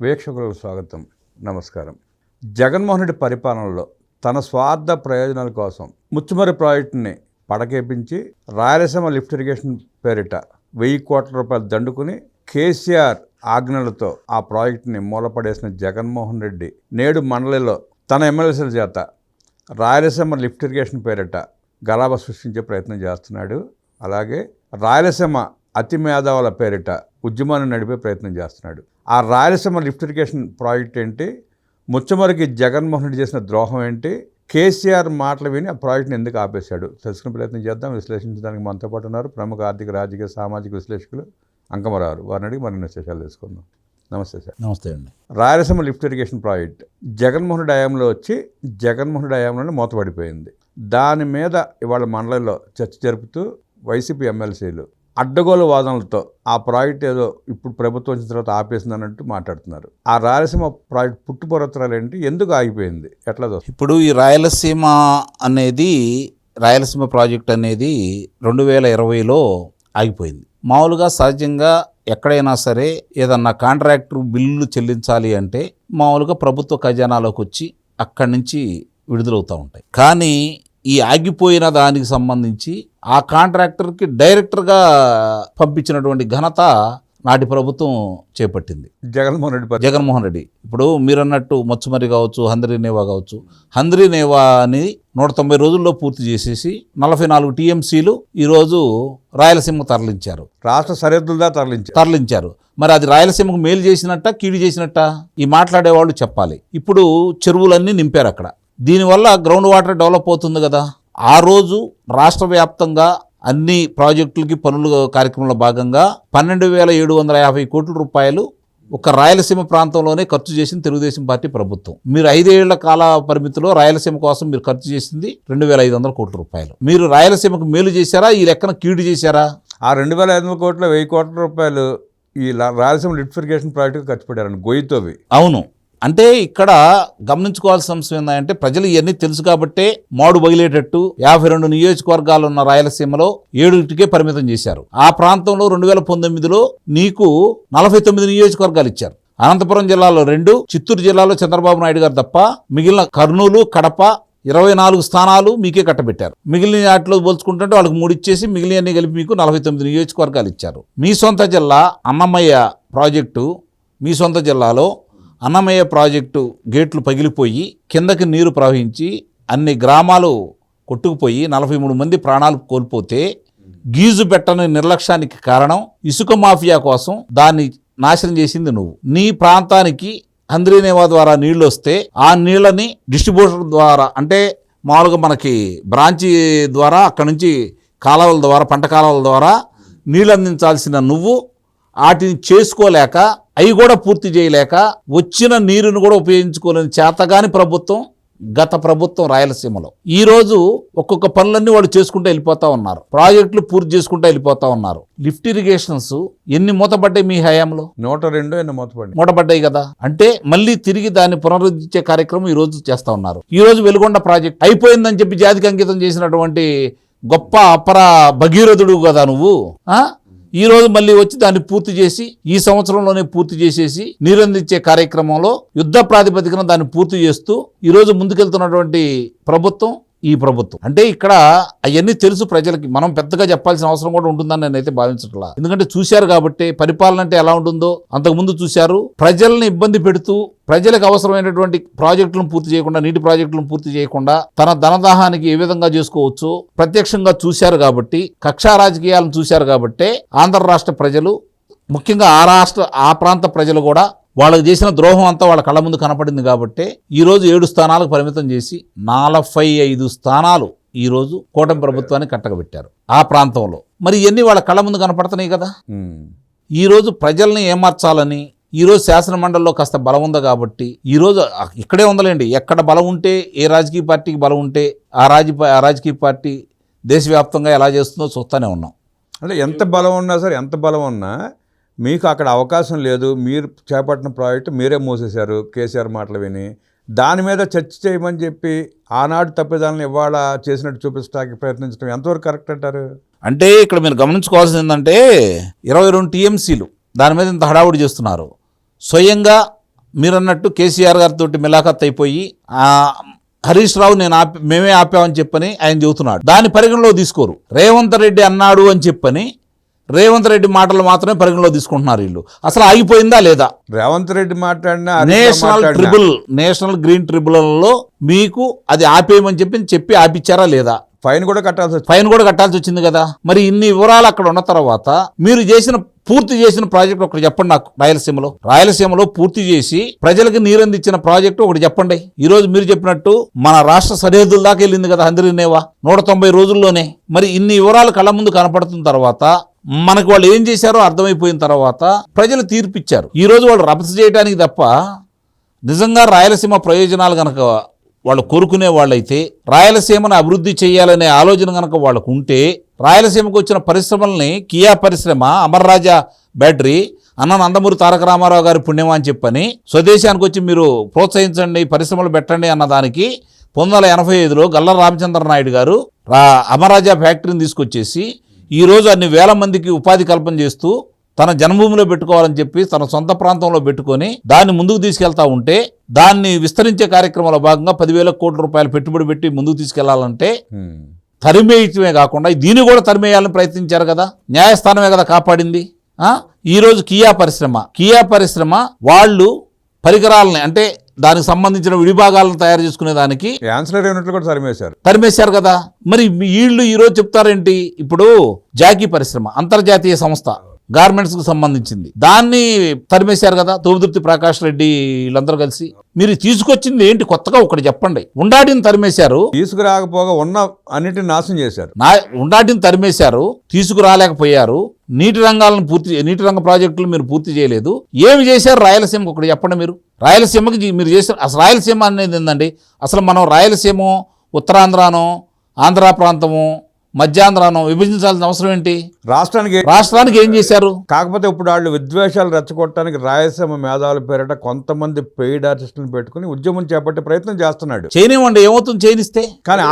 వీక్షకులకు స్వాగతం, నమస్కారం. జగన్మోహన్ రెడ్డి పరిపాలనలో తన స్వార్థ ప్రయోజనాల కోసం ముచ్చుమర్రి ప్రాజెక్టుని పడకేపించి రాయలసీమ లిఫ్ట్ ఇరిగేషన్ పేరిట 1000 కోట్ల రూపాయలు దండుకుని కేసీఆర్ ఆజ్ఞలతో ఆ ప్రాజెక్టుని మూలపడేసిన జగన్మోహన్ రెడ్డి నేడు మండలిలో తన ఎమ్మెల్యేల చేత రాయలసీమ లిఫ్ట్ ఇరిగేషన్ పేరిట గలాభ సృష్టించే ప్రయత్నం చేస్తున్నాడు. అలాగే రాయలసీమ అతి మేధావుల పేరిట ఉద్యమాన్ని నడిపే ప్రయత్నం చేస్తున్నాడు. ఆ రాయలసీమ లిఫ్ట్ ఇరిగేషన్ ప్రాజెక్ట్ ఏంటి, ముచ్చమరికి జగన్మోహన్ రెడ్డి చేసిన ద్రోహం ఏంటి, కేసీఆర్ మాటలు విని ఆ ప్రాజెక్ట్ని ఎందుకు ఆపేశాడు తెలుసుకునే ప్రయత్నం చేద్దాం. విశ్లేషించడానికి మనతో పాటు ఉన్నారు ప్రముఖ ఆర్థిక, రాజకీయ, సామాజిక విశ్లేషకులు అంకమరావు. వారిని అడిగి మరిన్ని విశేషాలు తెలుసుకుందాం. నమస్తే సార్. నమస్తే అండి. Rayalaseema lift irrigation project Jaganmohan Reddy హయాంలో వచ్చి జగన్మోహన్ రెడ్డి హయాంలోనే మూతపడిపోయింది. దాని మీద ఇవాళ మండలిలో చర్చ జరుపుతూ వైసీపీ ఎమ్మెల్సీలు అడ్డగోలు వాదనలతో ఆ ప్రాజెక్ట్ ఏదో ఇప్పుడు ప్రభుత్వం వచ్చిన తర్వాత ఆపేసిందన్నట్టు మాట్లాడుతున్నారు. ఆ రాయలసీమ ప్రాజెక్ట్ పుట్టుపొరత్రాలు ఏంటి, ఎందుకు ఆగిపోయింది, ఎట్లా చూస్తారు? ఇప్పుడు ఈ రాయలసీమ ప్రాజెక్ట్ అనేది 2020లో ఆగిపోయింది. మామూలుగా సహజంగా ఎక్కడైనా సరే ఏదన్నా కాంట్రాక్టర్ బిల్లులు చెల్లించాలి అంటే మామూలుగా ప్రభుత్వ ఖజానాలోకి వచ్చి అక్కడి నుంచి విడుదలవుతూ ఉంటాయి. కానీ ఈ ఆగిపోయిన దానికి సంబంధించి ఆ కాంట్రాక్టర్కి డైరెక్టర్గా పంపించినటువంటి ఘనత నాటి ప్రభుత్వం చేపట్టింది. జగన్మోహన్ రెడ్డి ఇప్పుడు మీరన్నట్టు ముచ్చుమర్రి కావచ్చు, హంద్రీనేవా కావచ్చు. హంద్రీనేవా అని 190 రోజుల్లో పూర్తి చేసేసి 44 TMCలు ఈరోజు రాయలసీమకు తరలించారు. రాష్ట్ర సరిహద్దులుగా తరలించారు. మరి అది రాయలసీమకు మేలు చేసినట్ట, కీడు చేసినట్ట ఈ మాట్లాడేవాళ్ళు చెప్పాలి. ఇప్పుడు చెరువులన్నీ నింపారు అక్కడ. దీనివల్ల గ్రౌండ్ వాటర్ డెవలప్ అవుతుంది కదా. ఆ రోజు రాష్ట్ర వ్యాప్తంగా అన్ని ప్రాజెక్టులకి పనుల కార్యక్రమంలో భాగంగా 12,750 కోట్ల రూపాయలు ఒక రాయలసీమ ప్రాంతంలోనే ఖర్చు చేసింది తెలుగుదేశం పార్టీ ప్రభుత్వం. మీరు 5 ఏళ్ల కాల పరిమితిలో రాయలసీమ కోసం మీరు ఖర్చు చేసింది 2,500 కోట్ల రూపాయలు. మీరు రాయలసీమకు మేలు చేశారా, ఈ లెక్కన కీడు చేశారా? ఆ 2,500 కోట్ల 1000 కోట్ల రూపాయలు ఈ రాయలసీమ లిఫ్ట్ ఇరిగేషన్ ప్రాజెక్టుకు ఖర్చు పెట్టారని గొయ్యితోవి. అవును. అంటే ఇక్కడ గమనించుకోవాల్సిన అంశం ఏంటంటే ప్రజలు ఇవన్నీ తెలుసు కాబట్టే మాడు బగిలేటట్టు 52 నియోజకవర్గాలు ఉన్న రాయలసీమలో 7కే పరిమితం చేశారు. ఆ ప్రాంతంలో 2019లో నీకు 49 నియోజకవర్గాలు ఇచ్చారు. అనంతపురం జిల్లాలో 2, చిత్తూరు జిల్లాలో చంద్రబాబు నాయుడు గారు తప్ప మిగిలిన కర్నూలు, కడప 24 స్థానాలు మీకే కట్టబెట్టారు. మిగిలిన వాటిలో పోల్చుకుంటుంటే వాళ్ళకి 3 ఇచ్చేసి మిగిలిన కలిపి మీకు 49 నియోజకవర్గాలు ఇచ్చారు. మీ సొంత జిల్లా అన్నమయ్య ప్రాజెక్టు, మీ సొంత జిల్లాలో అన్నమయ్య ప్రాజెక్టు గేట్లు పగిలిపోయి కిందకి నీరు ప్రవహించి అన్ని గ్రామాలు కొట్టుకుపోయి 43 మంది ప్రాణాలు కోల్పోతే గీజు పెట్టని నిర్లక్ష్యానికి కారణం ఇసుక మాఫియా కోసం దాన్ని నాశనం చేసింది నువ్వు. నీ ప్రాంతానికి హంద్రీనేవా ద్వారా నీళ్లు వస్తే ఆ నీళ్ళని డిస్ట్రిబ్యూటర్ ద్వారా అంటే మామూలుగా మనకి బ్రాంచి ద్వారా అక్కడి నుంచి కాలువల ద్వారా, పంట కాలువల ద్వారా నీళ్ళు అందించాల్సిన నువ్వు వాటిని చేసుకోలేక, అవి కూడా పూర్తి చేయలేక, వచ్చిన నీరును కూడా ఉపయోగించుకోలేని చేతగాని ప్రభుత్వం గత ప్రభుత్వం రాయలసీమలో. ఈరోజు ఒక్కొక్క పనులన్నీ వాళ్ళు చేసుకుంటూ వెళ్ళిపోతా ఉన్నారు. ప్రాజెక్టులు పూర్తి చేసుకుంటూ వెళ్ళిపోతా ఉన్నారు. లిఫ్ట్ ఇరిగేషన్స్ ఎన్ని మూతపడ్డాయి మీ హయాంలో? 102 మూతపడ్డాయి కదా. అంటే మళ్ళీ తిరిగి దాన్ని పునరుద్ధరించే కార్యక్రమం ఈ రోజు చేస్తా ఉన్నారు. ఈ రోజు వెలుగొండ ప్రాజెక్ట్ అయిపోయిందని చెప్పి జాతికి అంకితం చేసినటువంటి గొప్ప అపర భగీరథుడు కదా నువ్వు. ఈ రోజు మళ్ళీ వచ్చి దాన్ని పూర్తి చేసి ఈ సంవత్సరంలోనే పూర్తి చేసేసి నీరందించే కార్యక్రమంలో యుద్ధ ప్రాతిపదికన దాన్ని పూర్తి చేస్తూ ఈరోజు ముందుకెళ్తున్నటువంటి ప్రభుత్వం ఈ ప్రభుత్వం. అంటే ఇక్కడ అవన్నీ తెలుసు ప్రజలకి, మనం పెద్దగా చెప్పాల్సిన అవసరం కూడా ఉంటుందని నేనైతే భావించట్లా. ఎందుకంటే చూశారు కాబట్టి పరిపాలన అంటే ఎలా ఉంటుందో అంతకుముందు చూశారు. ప్రజల్ని ఇబ్బంది పెడుతూ ప్రజలకు అవసరమైనటువంటి ప్రాజెక్టులను పూర్తి చేయకుండా, నీటి ప్రాజెక్టులను పూర్తి చేయకుండా తన ధనదాహానికి ఏ విధంగా చేసుకోవచ్చు ప్రత్యక్షంగా చూశారు కాబట్టి, కక్షా రాజకీయాలను చూశారు కాబట్టి ఆంధ్ర రాష్ట్ర ప్రజలు, ముఖ్యంగా ఆ ప్రాంత ప్రజలు కూడా వాళ్ళకి చేసిన ద్రోహం అంతా వాళ్ళ కళ్ళ ముందు కనపడింది కాబట్టి ఈరోజు 7 స్థానాలకు పరిమితం చేసి 45 స్థానాలు ఈరోజు కూటమి ప్రభుత్వాన్ని కట్టకబెట్టారు ఆ ప్రాంతంలో. మరి ఇవన్నీ వాళ్ళ కళ్ళ ముందు కనపడుతున్నాయి కదా. ఈరోజు ప్రజల్ని ఏమార్చాలని ఈరోజు శాసనమండలిలో కాస్త బలం ఉంది కాబట్టి ఈరోజు ఇక్కడే ఉందలేండి. ఎక్కడ బలం ఉంటే, ఏ రాజకీయ పార్టీకి బలం ఉంటే ఆ రాజకీయ పార్టీ దేశవ్యాప్తంగా ఎలా చేస్తుందో చూస్తూనే ఉన్నాం. అంటే ఎంత బలం ఉన్నా సరే, ఎంత బలం ఉన్నా మీకు అక్కడ అవకాశం లేదు. మీరు చేపట్టిన ప్రాజెక్టు మీరే మూసేశారు కేసీఆర్ మాటలు విని. దాని మీద చర్చ చేయమని చెప్పి ఆనాడు తప్పిదాలను ఇవాళ చేసినట్టు చూపించడానికి ప్రయత్నించడం ఎంతవరకు కరెక్ట్ అంటారు? అంటే ఇక్కడ మీరు గమనించుకోవాల్సింది ఏంటంటే 22 TMCలు దాని మీద ఇంత హడావుడి చేస్తున్నారు. స్వయంగా మీరు అన్నట్టు కేసీఆర్ గారితో మిలాఖత్ అయిపోయి హరీష్ రావు మేమే ఆపామని చెప్పని ఆయన చెబుతున్నాడు. దాన్ని పరిగణలో తీసుకోరు. రేవంత్ రెడ్డి అన్నాడు అని చెప్పని రేవంత్ రెడ్డి మాటలు మాత్రమే పరిగణలో తీసుకుంటున్నారు వీళ్ళు. అసలు ఆగిపోయిందా లేదా? రేవంత్ రెడ్డి మాట్లాడినా నేషనల్ గ్రీన్ ట్రిబ్యునల్లో మీకు అది ఆపేయమని చెప్పి ఆపిచ్చారా లేదా? ఫైన్ కూడా కట్టాల్సి వచ్చింది కదా. మరి ఇన్ని వివరాలు అక్కడ ఉన్న తర్వాత మీరు పూర్తి చేసిన ప్రాజెక్ట్ ఒకటి చెప్పండి నాకు. రాయలసీమలో పూర్తి చేసి ప్రజలకు నీరందించిన ప్రాజెక్టు ఒకటి చెప్పండి. ఈ రోజు మీరు చెప్పినట్టు మన రాష్ట్ర సరిహద్దుల దాకా వెళ్ళింది కదా హంద్రీనేవా 190 రోజుల్లోనే. మరి ఇన్ని వివరాలు కళ్ళ ముందు కనపడుతున్న తర్వాత మనకు వాళ్ళు ఏం చేశారో అర్థమైపోయిన తర్వాత ప్రజలు తీర్పిచ్చారు. ఈ రోజు వాళ్ళు రభస చేయడానికి తప్ప నిజంగా రాయలసీమ ప్రయోజనాలు గనక వాళ్ళు కోరుకునే వాళ్ళైతే, రాయలసీమను అభివృద్ధి చేయాలనే ఆలోచన కనుక వాళ్ళకు ఉంటే, రాయలసీమకు వచ్చిన పరిశ్రమల్ని కియా పరిశ్రమ, అమర్ రాజా బ్యాటరీ, అన్న నందమూరి తారక రామారావు గారి పుణ్యమా అని చెప్పని స్వదేశానికి వచ్చి మీరు ప్రోత్సహించండి, పరిశ్రమలు పెట్టండి అన్న దానికి 1985లో గల్లా రామచంద్ర నాయుడు గారు అమర్ రాజా ఫ్యాక్టరీని తీసుకొచ్చేసి ఈరోజు అన్ని వేల మందికి ఉపాధి కల్పన చేస్తూ తన జన్మభూమిలో పెట్టుకోవాలని చెప్పి తన సొంత ప్రాంతంలో పెట్టుకొని దాన్ని ముందుకు తీసుకెళ్తా ఉంటే, దాన్ని విస్తరించే కార్యక్రమంలో భాగంగా 10,000 కోట్ల రూపాయలు పెట్టుబడి పెట్టి ముందుకు తీసుకెళ్లాలంటే తరిమేయటమే కాకుండా దీన్ని కూడా తరిమేయాలని ప్రయత్నించారు కదా. న్యాయస్థానమే కదా కాపాడింది. ఈరోజు కియా పరిశ్రమ వాళ్ళు పరికరాలని, అంటే దానికి సంబంధించిన విడిభాగాలను తయారు చేసుకునే దానికి తరిమేశారు కదా. మరి వీళ్ళు ఈరోజు చెప్తారేంటి? ఇప్పుడు జాకీ పరిశ్రమ అంతర్జాతీయ సంస్థ, గార్మెంట్స్ కు సంబంధించింది, దాన్ని తరిమేశారు కదా తోబుదుర్తి ప్రకాష్ రెడ్డి వీళ్ళందరూ కలిసి. మీరు తీసుకొచ్చింది ఏంటి కొత్తగా ఒకటి చెప్పండి. ఉండాటిని తరిమేశారు, తీసుకురాకపోగా ఉన్న అన్నిటిని నాశనం చేశారు. ఉండాటిని తరిమేశారు, తీసుకురాలేకపోయారు. నీటి రంగ ప్రాజెక్టులు మీరు పూర్తి చేయలేదు. ఏమి చేశారు రాయలసీమకు ఒకటి చెప్పండి. మీరు రాయలసీమకి మీరు చేసిన అసలు రాయలసీమ అనేది ఏందండి? అసలు మనం రాయలసీమ ఉత్తరాంధ్రానో ఆంధ్ర ప్రాంతము మధ్యాంధ్రాను విభజించాల్సిన అవసరం ఏంటి? రాష్ట్రానికి ఏం చేశారు? కాకపోతే ఇప్పుడు వాళ్ళు విద్వేషాలు రెచ్చగొట్టడానికి రాయలసీమ మేధావుల పేరిట కొంతమంది పెయిడ్ ఆర్టిస్టులను పెట్టుకుని ఉద్యమం చేపట్టే ప్రయత్నం చేస్తున్నాడు. చేయనివ్వండి, ఏమవుతుంది చేయనిస్తే. కానీ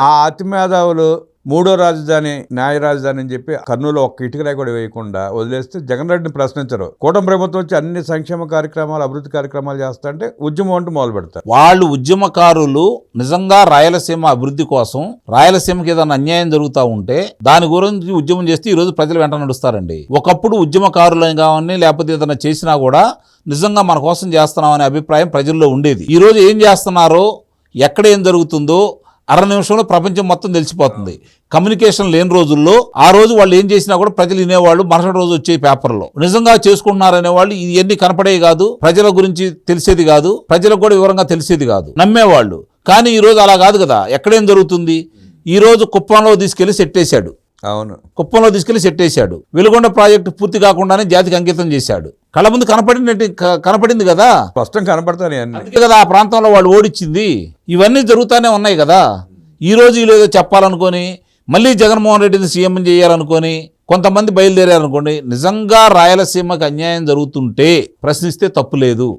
ఆ అతి మేధావులు మూడో రాజధాని న్యాయ రాజధాని అని చెప్పి కర్నూలు ఒక్క ఇటుకరాయి కూడా వేయకుండా వదిలేస్తే జగన్ రెడ్డిని ప్రశ్నించరు. కూటమి ప్రభుత్వం వచ్చి అన్ని సంక్షేమ కార్యక్రమాలు అభివృద్ధి కార్యక్రమాలు చేస్తా అంటే ఉద్యమం అంటూ మొదలు పెడతారు. వాళ్ళు ఉద్యమకారులు నిజంగా రాయలసీమ అభివృద్ధి కోసం, రాయలసీమకి ఏదైనా అన్యాయం జరుగుతూ ఉంటే దాని గురించి ఉద్యమం చేస్తే ఈ రోజు ప్రజలు వెంట నడుస్తారండి. ఒకప్పుడు ఉద్యమకారులని కావని లేకపోతే ఏదైనా చేసినా కూడా నిజంగా మన కోసం చేస్తున్నామనే అభిప్రాయం ప్రజల్లో ఉండేది. ఈ రోజు ఏం చేస్తున్నారో, ఎక్కడ ఏం జరుగుతుందో అర నిమిషంలో ప్రపంచం మొత్తం తెలిసిపోతుంది. కమ్యూనికేషన్ లేని రోజుల్లో ఆ రోజు వాళ్ళు ఏం చేసినా కూడా ప్రజలు వినేవాళ్ళు, మరుసటి రోజు వచ్చే పేపర్లో నిజంగా చేసుకుంటున్నారనే వాళ్ళు ఇవన్నీ కనపడేవి కాదు, ప్రజల గురించి తెలిసేది కాదు, ప్రజలకు కూడా వివరంగా తెలిసేది కాదు, నమ్మేవాళ్ళు. కానీ ఈ రోజు అలా కాదు కదా. ఎక్కడేం జరుగుతుంది? ఈ రోజు కుప్పంలో తీసుకెళ్లి సెట్టేశాడు. కుప్పంలో తీసుకెళ్లి సెట్టేశాడు. వెలుగొండ ప్రాజెక్టు పూర్తి కాకుండానే జాతికి అంకితం చేశాడు. కళ్ళ ముందు కనపడింది కదా, స్పష్టం కనపడతాయి కదా ఆ ప్రాంతంలో వాళ్ళు ఓడిచ్చింది. ఇవన్నీ జరుగుతూనే ఉన్నాయి కదా. ఈ రోజు వీళ్ళేదో చెప్పాలనుకొని మళ్ళీ జగన్మోహన్ రెడ్డిని సీఎం చేయాలనుకొని కొంతమంది బయలుదేరారనుకోండి, నిజంగా రాయలసీమకు అన్యాయం జరుగుతుంటే ప్రశ్నిస్తే తప్పు లేదు.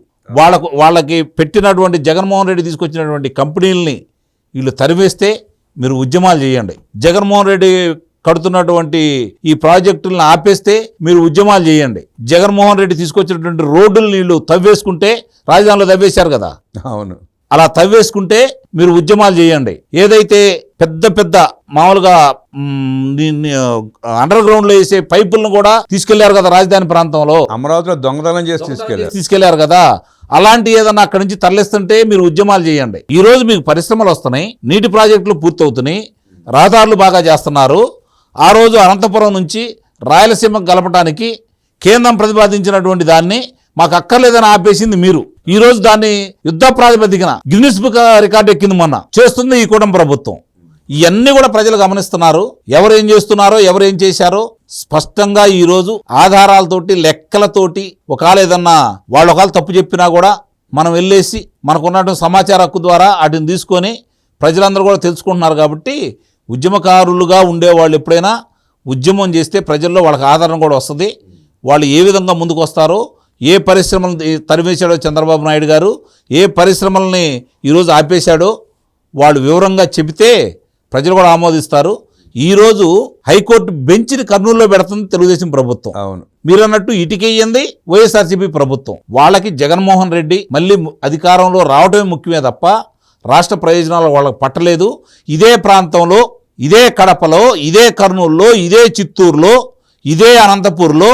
వాళ్ళకి పెట్టినటువంటి జగన్మోహన్ రెడ్డి తీసుకొచ్చినటువంటి కంపెనీలని వీళ్ళు తరివేస్తే మీరు ఉద్యమాలు చేయండి. జగన్మోహన్ రెడ్డి కడుతున్నటువంటి ఈ ప్రాజెక్టులను ఆపేస్తే మీరు ఉద్యమాలు చేయండి. జగన్మోహన్ రెడ్డి తీసుకొచ్చినటువంటి రోడ్డులు నీళ్లు తవ్వేసుకుంటే, రాజధానిలో తవ్వేశారు కదా, అవును, అలా తవ్వేసుకుంటే మీరు ఉద్యమాలు చేయండి. ఏదైతే పెద్ద మామూలుగా అండర్ గ్రౌండ్ లో వేసే పైపులను కూడా తీసుకెళ్లారు కదా రాజధాని ప్రాంతంలో, అమరావతిలో దొంగతనం చేసి తీసుకెళ్లారు కదా, అలాంటి ఏదన్నా అక్కడి నుంచి తరలిస్తుంటే మీరు ఉద్యమాలు చేయండి. ఈ రోజు మీకు పరిశ్రమలు వస్తున్నాయి, నీటి ప్రాజెక్టులు పూర్తవుతున్నాయి, రహదారులు బాగా చేస్తున్నారు. ఆ రోజు అనంతపురం నుంచి రాయలసీమకు గలపడానికి కేంద్రం ప్రతిపాదించినటువంటి దాన్ని మాకు అక్కర్లేదని ఆపేసింది మీరు. ఈ రోజు దాన్ని యుద్ధ ప్రాతిపదికన గిన్నిస్ బుక్ రికార్డు ఎక్కింది మొన్న చేస్తుంది ఈ కూటమి ప్రభుత్వం. ఇవన్నీ కూడా ప్రజలు గమనిస్తున్నారు. ఎవరేం చేస్తున్నారో, ఎవరేం చేశారో స్పష్టంగా ఈరోజు ఆధారాలతోటి, లెక్కలతోటి, ఒకవేళ ఏదన్నా వాళ్ళు ఒకవేళ తప్పు చెప్పినా కూడా మనం వెళ్ళేసి మనకున్నటువంటి సమాచార హక్కు ద్వారా వాటిని తీసుకొని ప్రజలందరూ కూడా తెలుసుకుంటున్నారు. కాబట్టి ఉద్యమకారులుగా ఉండేవాళ్ళు ఎప్పుడైనా ఉద్యమం చేస్తే ప్రజల్లో వాళ్ళకి ఆదరణ కూడా వస్తుంది. వాళ్ళు ఏ విధంగా ముందుకు వస్తారో, ఏ పరిశ్రమలను తరిమేశాడో చంద్రబాబు నాయుడు గారు, ఏ పరిశ్రమల్ని ఈరోజు ఆపేశాడో వాళ్ళు వివరంగా చెబితే ప్రజలు కూడా ఆమోదిస్తారు. ఈరోజు హైకోర్టు బెంచ్ని కర్నూలులో పెడుతుంది తెలుగుదేశం ప్రభుత్వం. అవును, మీరు అన్నట్టు ఇటుకేయంది వైఎస్ఆర్సీపీ ప్రభుత్వం. వాళ్ళకి జగన్మోహన్ రెడ్డి మళ్ళీ అధికారంలో రావడమే ముఖ్యమే తప్ప రాష్ట్ర ప్రయోజనాలు వాళ్ళకి పట్టలేదు. ఇదే ప్రాంతంలో, ఇదే కడపలో, ఇదే కర్నూలులో, ఇదే చిత్తూరులో, ఇదే అనంతపూర్లో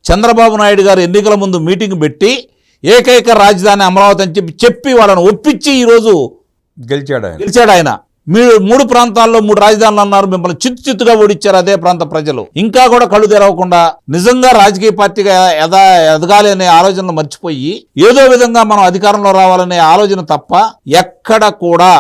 చంద్రబాబు నాయుడు గారు ఎన్నికల ముందు మీటింగ్ పెట్టి ఏకైక రాజధాని అమరావతి అని చెప్పి వాళ్ళని ఒప్పించి ఈరోజు గెలిచాడు ఆయన. మీరు 3 ప్రాంతాల్లో 3 రాజధానులు అన్నారు, మిమ్మల్ని చిత్తుగా ఓడిచ్చారు అదే ప్రాంత ప్రజలు. ఇంకా కూడా కళ్ళు తెరవకుండా నిజంగా రాజకీయ పార్టీగా ఎదగాలి అనే ఆలోచనలు మర్చిపోయి ఏదో విధంగా మనం అధికారంలో రావాలనే ఆలోచన తప్ప ఎక్కడ కూడా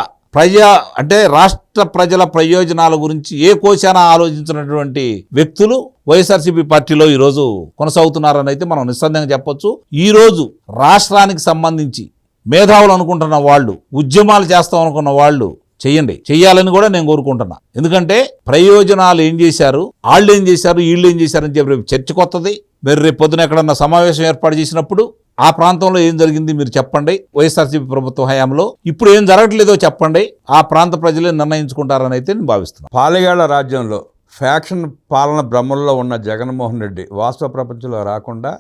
రాష్ట్ర ప్రజల ప్రయోజనాల గురించి ఏ కోశాన ఆలోచించినటువంటి వ్యక్తులు వైఎస్ఆర్సీపీ పార్టీలో ఈరోజు కొనసాగుతున్నారని అయితే మనం నిస్సందేహంగా చెప్పొచ్చు. ఈరోజు రాష్ట్రానికి సంబంధించి మేధావులు అనుకుంటున్న వాళ్ళు, ఉద్యమాలు చేస్తాం అనుకున్న వాళ్ళు చెయ్యాలని కూడా నేను కోరుకుంటున్నా. ఎందుకంటే ప్రయోజనాలు ఏం చేశారు, వాళ్ళు ఏం చేశారు, వీళ్ళు ఏం చేశారని చెప్పి రేపు చర్చకు వస్తుంది. మీరు రేపు పొద్దున ఎక్కడన్నా సమావేశం ఏర్పాటు చేసినప్పుడు ఆ ప్రాంతంలో ఏం జరిగింది మీరు చెప్పండి. వైఎస్ఆర్సీపీ ప్రభుత్వం హయాంలో ఇప్పుడు ఏం జరగట్లేదో చెప్పండి. ఆ ప్రాంత ప్రజలే నిర్ణయించుకుంటారని అయితే నేను భావిస్తున్నాను. పాలెగాళ్ల రాజ్యంలో ఫ్యాక్షన్ పాలన భ్రమంలో ఉన్న జగన్మోహన్ రెడ్డి వాస్తవ ప్రపంచంలో రాకుండా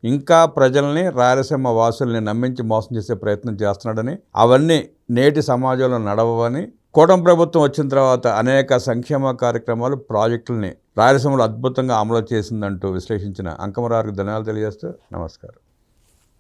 ఇంకా ప్రజల్ని, రాయలసీమ వాసుల్ని నమ్మించి మోసం చేసే ప్రయత్నం చేస్తున్నాడని, అవన్నీ నేటి సమాజంలో నడవని, కూటమి ప్రభుత్వం వచ్చిన తర్వాత అనేక సంక్షేమ కార్యక్రమాలు, ప్రాజెక్టుల్ని రాయలసీమలో అద్భుతంగా అమలు చేసిందంటూ విశ్లేషించిన అంకమరావుకి ధన్యవాదాలు తెలియజేస్తూ నమస్కారం.